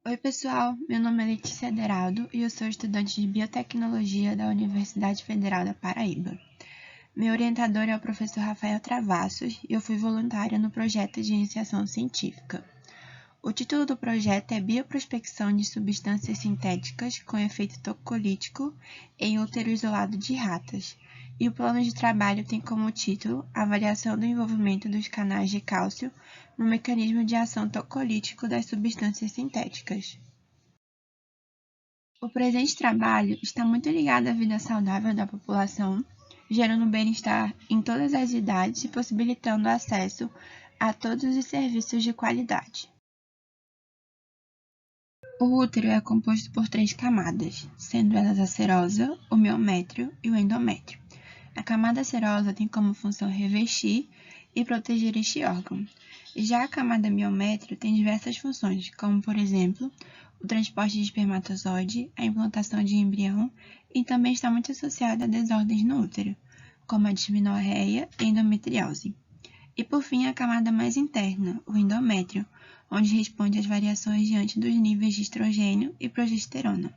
Oi, pessoal. Meu nome é Letícia Deraldo e eu sou estudante de Biotecnologia da Universidade Federal da Paraíba. Meu orientador é o professor Rafael Travassos e eu fui voluntária no projeto de iniciação científica. O título do projeto é Bioprospecção de substâncias sintéticas com efeito toxicolítico em útero isolado de ratas, e o plano de trabalho tem como título Avaliação do envolvimento dos canais de cálcio no mecanismo de ação toxicolítico das substâncias sintéticas. O presente trabalho está muito ligado à vida saudável da população, gerando bem-estar em todas as idades e possibilitando acesso a todos os serviços de qualidade. O útero é composto por 3 camadas, sendo elas a serosa, o miométrio e o endométrio. A camada serosa tem como função revestir e proteger este órgão. Já a camada miométrio tem diversas funções, como, por exemplo, o transporte de espermatozoide, a implantação de embrião, e também está muito associada a desordens no útero, como a dismenorreia e endometriose. E, por fim, a camada mais interna, o endométrio, onde responde às variações diante dos níveis de estrogênio e progesterona.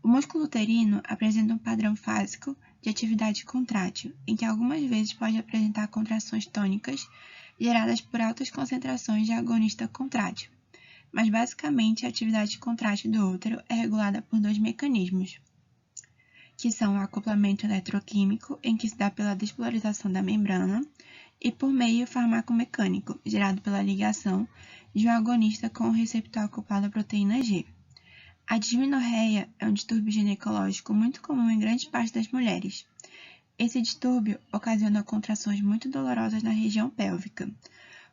O músculo uterino apresenta um padrão fásico de atividade contrátil, em que algumas vezes pode apresentar contrações tônicas geradas por altas concentrações de agonista contrátil. Mas basicamente a atividade contrátil do útero é regulada por 2 mecanismos, que são o acoplamento eletroquímico, em que se dá pela despolarização da membrana, e por meio farmacomecânico, gerado pela ligação de um agonista com o receptor acoplado à proteína G. A dismenorreia é um distúrbio ginecológico muito comum em grande parte das mulheres. Esse distúrbio ocasiona contrações muito dolorosas na região pélvica,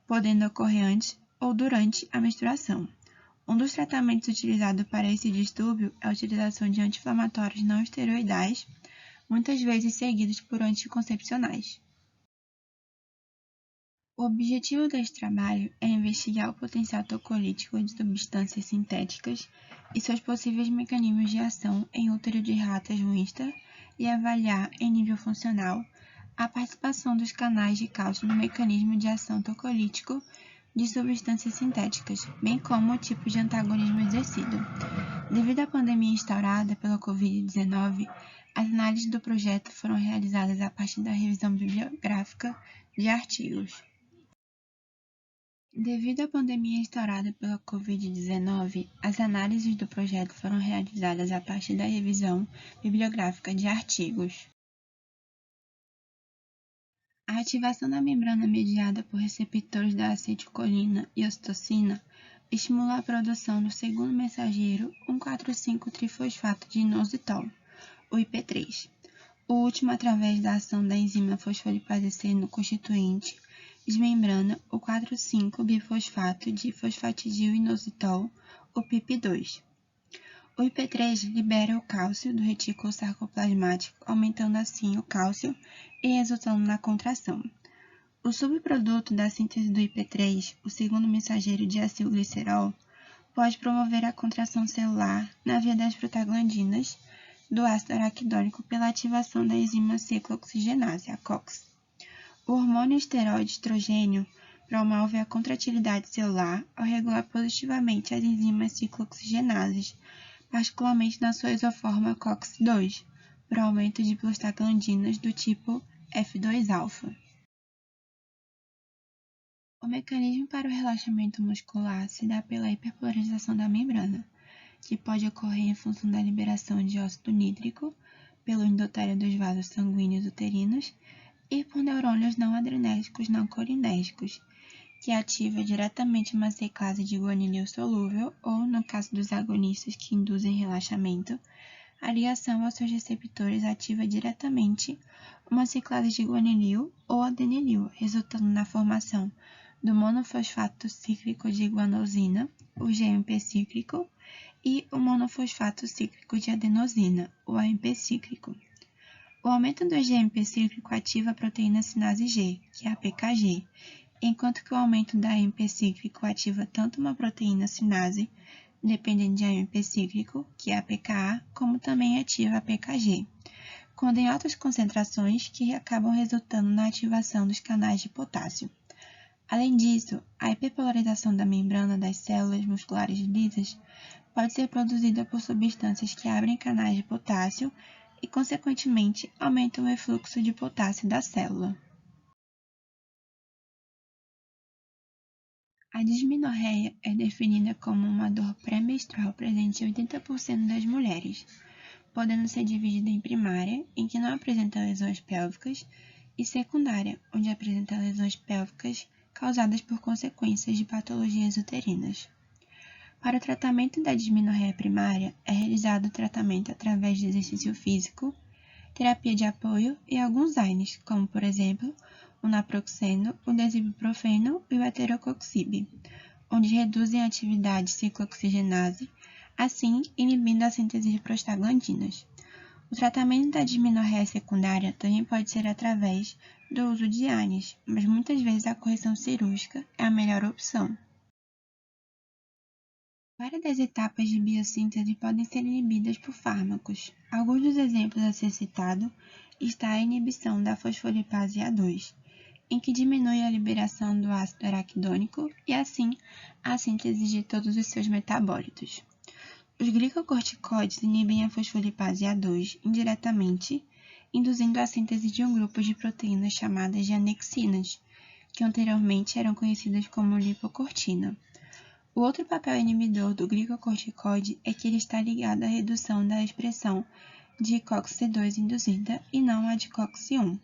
podendo ocorrer antes ou durante a menstruação. Um dos tratamentos utilizados para esse distúrbio é a utilização de anti-inflamatórios não esteroidais, muitas vezes seguidos por anticoncepcionais. O objetivo deste trabalho é investigar o potencial toxicolítico de substâncias sintéticas e seus possíveis mecanismos de ação em útero de ratas Winster e avaliar, em nível funcional, a participação dos canais de cálcio no mecanismo de ação toxicolítico de substâncias sintéticas, bem como o tipo de antagonismo exercido. Devido à pandemia instaurada pela Covid-19, as análises do projeto foram realizadas a partir da revisão bibliográfica de artigos. Devido à pandemia instaurada pela Covid-19, as análises do projeto foram realizadas a partir da revisão bibliográfica de artigos. A ativação da membrana mediada por receptores da acetilcolina e ocitocina estimula a produção do segundo mensageiro 1,4,5-trifosfato de inositol, o IP3. O último através da ação da enzima fosfolipase C no constituinte desmembrana o 4,5-bifosfato de fosfatidil-inositol, o PIP2. O IP3 libera o cálcio do retículo sarcoplasmático, aumentando assim o cálcio e resultando na contração. O subproduto da síntese do IP3, o segundo mensageiro de acilglicerol, pode promover a contração celular na via das prostaglandinas do ácido araquidônico pela ativação da enzima ciclooxigenase, a COX. O hormônio esteroide estrogênio promove a contratilidade celular ao regular positivamente as enzimas ciclooxigenases, particularmente na sua isoforma COX-2, por aumento de prostaglandinas do tipo F2-alfa. O mecanismo para o relaxamento muscular se dá pela hiperpolarização da membrana, que pode ocorrer em função da liberação de óxido nítrico pelo endotélio dos vasos sanguíneos uterinos e por neurônios não adrenérgicos não colinérgicos, que ativa diretamente uma ciclase de guanilil solúvel ou, no caso dos agonistas que induzem relaxamento, a ligação aos seus receptores ativa diretamente uma ciclase de guanilil ou adenilil, resultando na formação do monofosfato cíclico de guanosina, o GMP cíclico, e o monofosfato cíclico de adenosina, o AMP cíclico. O aumento do GMP cíclico ativa a proteína sinase G, que é a PKG, enquanto que o aumento da AMP cíclico ativa tanto uma proteína sinase, dependente de AMP cíclico, que é a PKA, como também ativa a PKG, quando em altas concentrações que acabam resultando na ativação dos canais de potássio. Além disso, a hiperpolarização da membrana das células musculares lisas pode ser produzida por substâncias que abrem canais de potássio e, consequentemente, aumentam o efluxo de potássio da célula. A dismenorreia é definida como uma dor pré-menstrual presente em 80% das mulheres, podendo ser dividida em primária, em que não apresenta lesões pélvicas, e secundária, onde apresenta lesões pélvicas causadas por consequências de patologias uterinas. Para o tratamento da dismenorreia primária, é realizado o tratamento através de exercício físico, terapia de apoio e alguns AINES, como, por exemplo, o naproxeno, o desibuprofeno e o eterocoxib, onde reduzem a atividade ciclooxigenase, assim inibindo a síntese de prostaglandinas. O tratamento da dismenorreia secundária também pode ser através do uso de AINES, mas muitas vezes a correção cirúrgica é a melhor opção. Várias das etapas de biossíntese podem ser inibidas por fármacos. Alguns dos exemplos a ser citado está a inibição da fosfolipase A2, em que diminui a liberação do ácido araquidônico e, assim, a síntese de todos os seus metabólitos. Os glicocorticoides inibem a fosfolipase A2 indiretamente, induzindo a síntese de um grupo de proteínas chamadas de anexinas, que anteriormente eram conhecidas como lipocortina. O outro papel inibidor do glicocorticoide é que ele está ligado à redução da expressão de COX-2 induzida e não a de COX-1.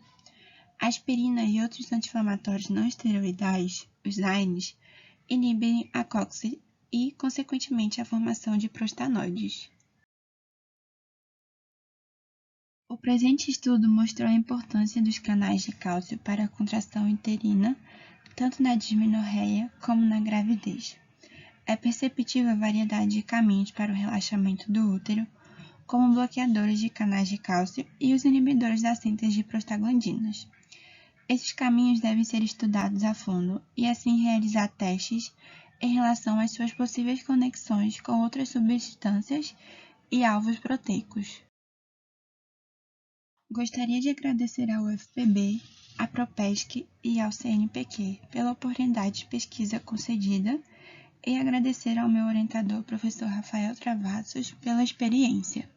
A aspirina e outros anti-inflamatórios não esteroidais, os AINES, inibem a COX e, consequentemente, a formação de prostanoides. O presente estudo mostrou a importância dos canais de cálcio para a contração uterina, tanto na dismenorreia como na gravidez. É perceptível a variedade de caminhos para o relaxamento do útero, como bloqueadores de canais de cálcio e os inibidores da síntese de prostaglandinas. Esses caminhos devem ser estudados a fundo e assim realizar testes em relação às suas possíveis conexões com outras substâncias e alvos proteicos. Gostaria de agradecer ao UFPB, à Propesc e ao CNPq pela oportunidade de pesquisa concedida e agradecer ao meu orientador, professor Rafael Travassos, pela experiência.